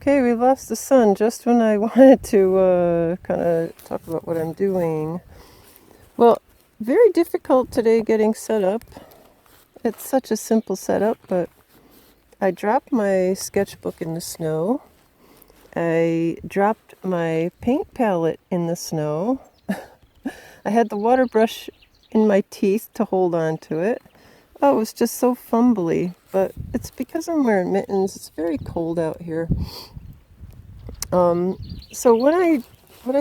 Okay, we lost the sun just when I wanted to kind of talk about what I'm doing. Well, very difficult today getting set up. It's such a simple setup, but I dropped my sketchbook in the snow. I dropped my paint palette in the snow. I had the water brush in my teeth to hold on to it. Oh, it was just so fumbly, but it's because I'm wearing mittens. It's very cold out here. So what I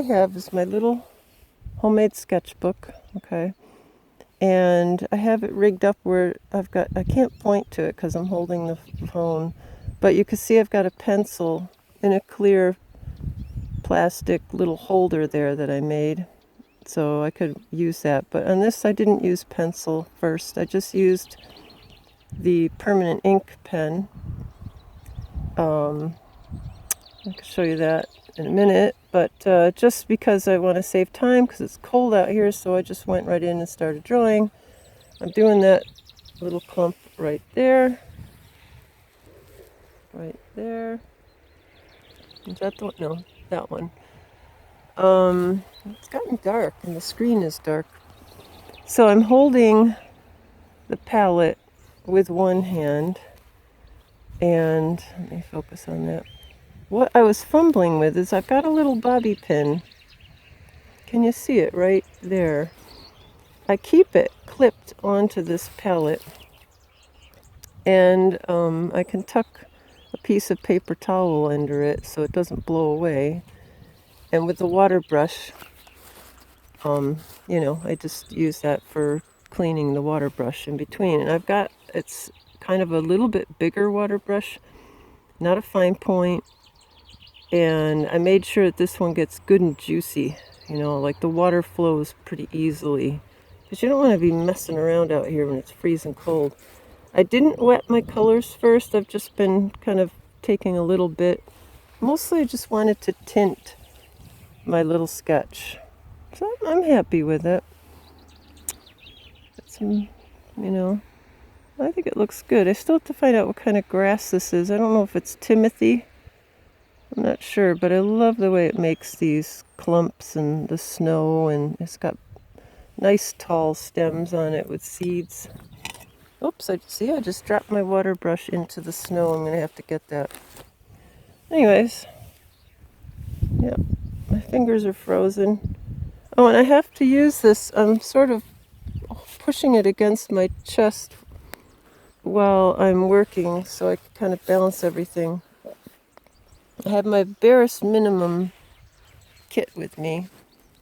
have is my little homemade sketchbook, okay, and I have it rigged up where I can't point to it because I'm holding the phone, but you can see I've got a pencil in a clear plastic little holder there that I made, so I could use that. But on this I didn't use pencil first. I just used the permanent ink pen. I can show you that in a minute, but just because I want to save time because it's cold out here, so I just went right in and started drawing. I'm doing that little clump right there. Right there. Is that the one? No, that one. It's gotten dark and the screen is dark. So I'm holding the palette with one hand, and let me focus on that. What I was fumbling with is I've got a little bobby pin. Can you see it right there? I keep it clipped onto this palette, and I can tuck a piece of paper towel under it so it doesn't blow away. And with the water brush, I just use that for cleaning the water brush in between. And it's kind of a little bit bigger water brush, not a fine point. And I made sure that this one gets good and juicy, like the water flows pretty easily. Because you don't want to be messing around out here when it's freezing cold. I didn't wet my colors first. I've just been kind of taking a little bit. Mostly I just wanted to tint my little sketch. So I'm happy with it. I think it looks good. I still have to find out what kind of grass this is. I don't know if it's Timothy. I'm not sure, but I love the way it makes these clumps and the snow, and it's got nice tall stems on it with seeds. Oops, I just dropped my water brush into the snow. I'm going to have to get that. Anyways, yeah, my fingers are frozen. Oh, and I have to use this. I'm sort of pushing it against my chest while I'm working so I can kind of balance everything. I have my barest minimum kit with me.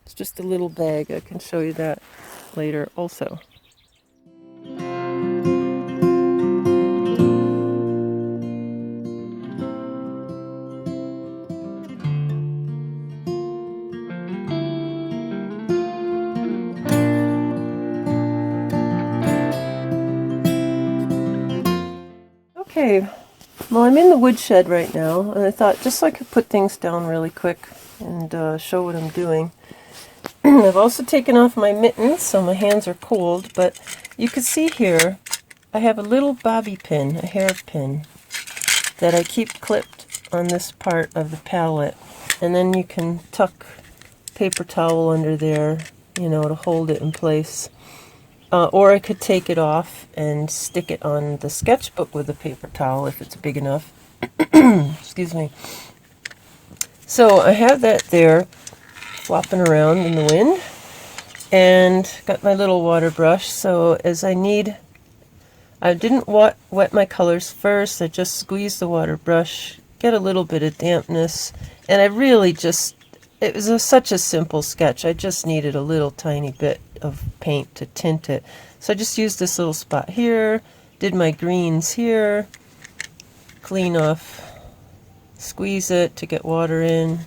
It's just a little bag. I can show you that later also. Okay, well, I'm in the woodshed right now, and I thought just so I could put things down really quick and show what I'm doing. I've also taken off my mittens, so my hands are cold, but you can see here I have a little bobby pin, a hairpin, that I keep clipped on this part of the palette, and then you can tuck paper towel under there, to hold it in place. Or I could take it off and stick it on the sketchbook with a paper towel if it's big enough. Excuse me. So I have that there flopping around in the wind, and got my little water brush. So as I didn't wet my colors first. I just squeezed the water brush, get a little bit of dampness, and I really it was such a simple sketch. I just needed a little tiny bit of paint to tint it. So I just used this little spot here, did my greens here, clean off, squeeze it to get water in,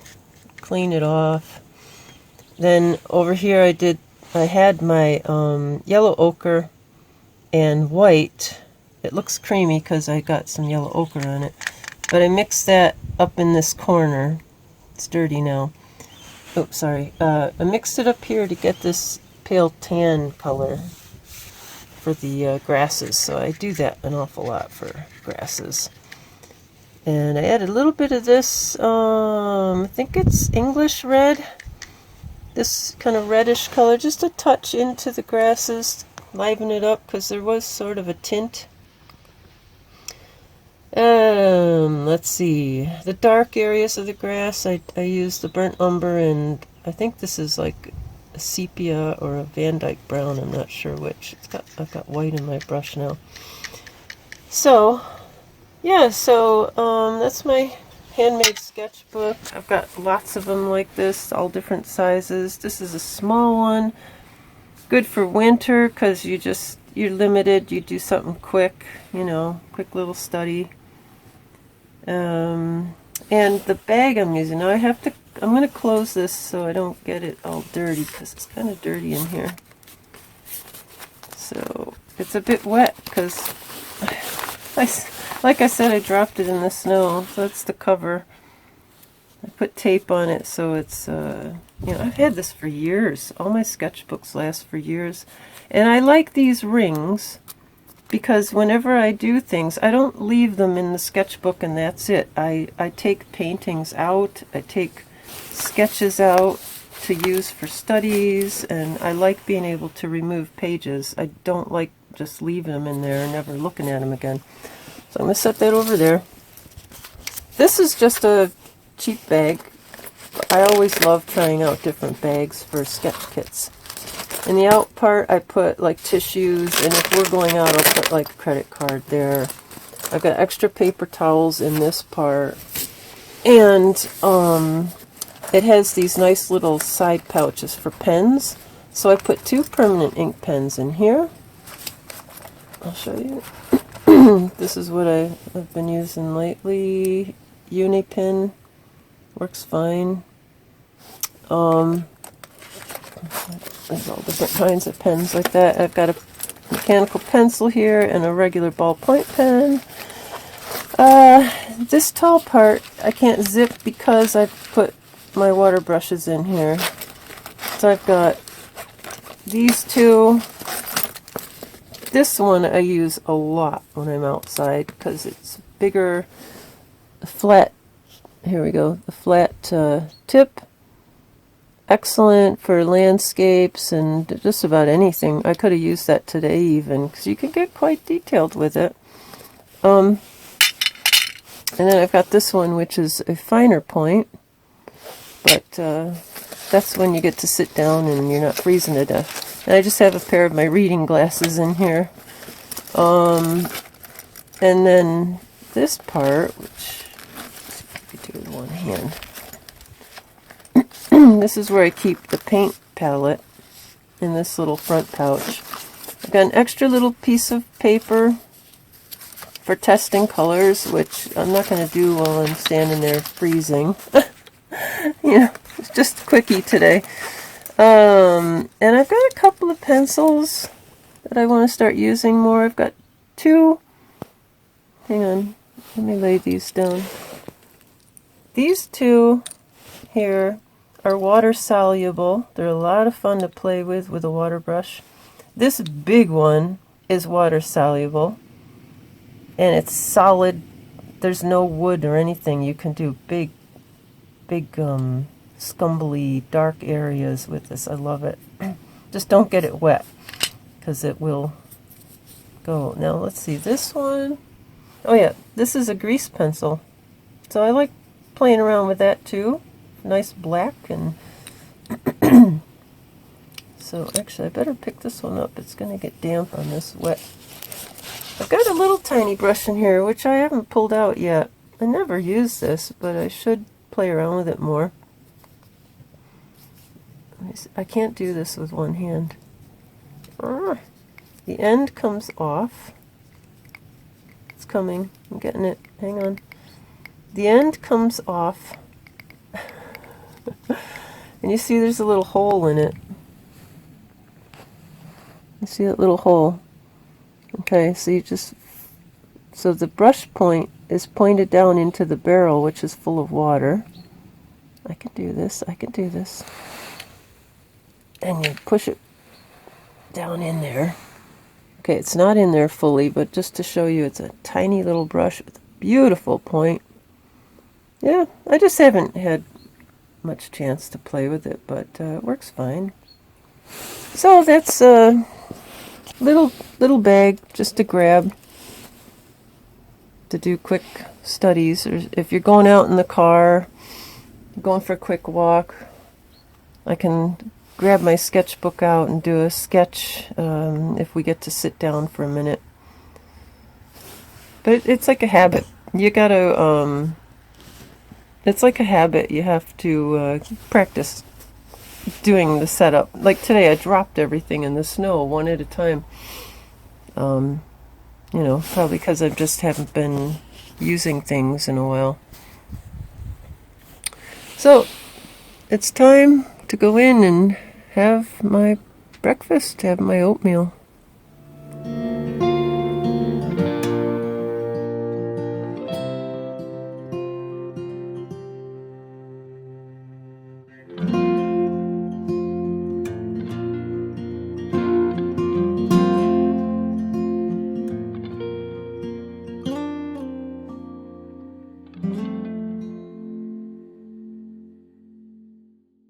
clean it off. Then over here I had my yellow ochre and white. It looks creamy because I got some yellow ochre on it. But I mixed that up in this corner. It's dirty now. Oops, sorry. I mixed it up here to get this pale tan color for the grasses. So I do that an awful lot for grasses. And I added a little bit of this, I think it's English red. This kind of reddish color, just a touch into the grasses, liven it up because there was sort of a tint. Let's see, the dark areas of the grass, I used the burnt umber, and I think this is like a sepia or a Van Dyke brown, I'm not sure which. I've got white in my brush now. So, yeah, so that's my handmade sketchbook. I've got lots of them like this, all different sizes. This is a small one, good for winter because you're limited. You do something quick, you know, quick little study. And the bag I'm using, now I'm going to close this so I don't get it all dirty because it's kind of dirty in here. So it's a bit wet because, like I said, I dropped it in the snow. So that's the cover. I put tape on it so it's, you know, I've had this for years. All my sketchbooks last for years. And I like these rings because whenever I do things, I don't leave them in the sketchbook and that's it. I take paintings out, I take sketches out to use for studies, and I like being able to remove pages. I don't like just leaving them in there and never looking at them again. So I'm going to set that over there. This is just a cheap bag. I always love trying out different bags for sketch kits. In the out part, I put like tissues, and if we're going out, I'll put like a credit card there. I've got extra paper towels in this part, and it has these nice little side pouches for pens. So I put 2 permanent ink pens in here. I'll show you. This is what I've been using lately. Unipin works fine. There's all different kinds of pens like that. I've got a mechanical pencil here and a regular ballpoint pen. This tall part I can't zip because I've put my water brushes in here. So I've got these 2. This one I use a lot when I'm outside because it's bigger, flat, here we go, the flat tip. Excellent for landscapes and just about anything. I could have used that today even because you can get quite detailed with it. And then I've got this one, which is a finer point, but that's when you get to sit down and you're not freezing to death. And I just have a pair of my reading glasses in here. And then this part, which I could do with one hand. This is where I keep the paint palette in this little front pouch. I've got an extra little piece of paper for testing colors, which I'm not going to do while I'm standing there freezing. You know, it's just a quickie today. And I've got a couple of pencils that I want to start using more. I've got 2. Hang on, let me lay these down. These 2 here are water soluble. They're a lot of fun to play with a water brush. This big one is water soluble, and it's solid. There's no wood or anything. You can do big scumbly dark areas with this. I love it. Just don't get it wet because it will go. Now let's see, this one. Oh yeah, this is a grease pencil. So I like playing around with that too. Nice black, and so actually I better pick this one up. It's going to get damp on this wet. I've got a little tiny brush in here which I haven't pulled out yet. I never use this, but I should play around with it more. I can't do this with one hand. The end comes off. It's coming. I'm getting it. Hang on. The end comes off. And you see there's a little hole in it. You see that little hole? Okay, so the brush point is pointed down into the barrel, which is full of water. I can do this, I can do this. And you push it down in there. Okay, it's not in there fully, but just to show you, it's a tiny little brush with a beautiful point. Yeah, I just haven't had much chance to play with it, but it works fine. So that's a little bag just to grab to do quick studies, or if you're going out in the car, going for a quick walk, I can grab my sketchbook out and do a sketch if we get to sit down for a minute. But it's like a habit. You gotta, it's like a habit. You have to practice doing the setup. Like today, I dropped everything in the snow one at a time. Probably because I just haven't been using things in a while. So, it's time to go in and have my breakfast, have my oatmeal.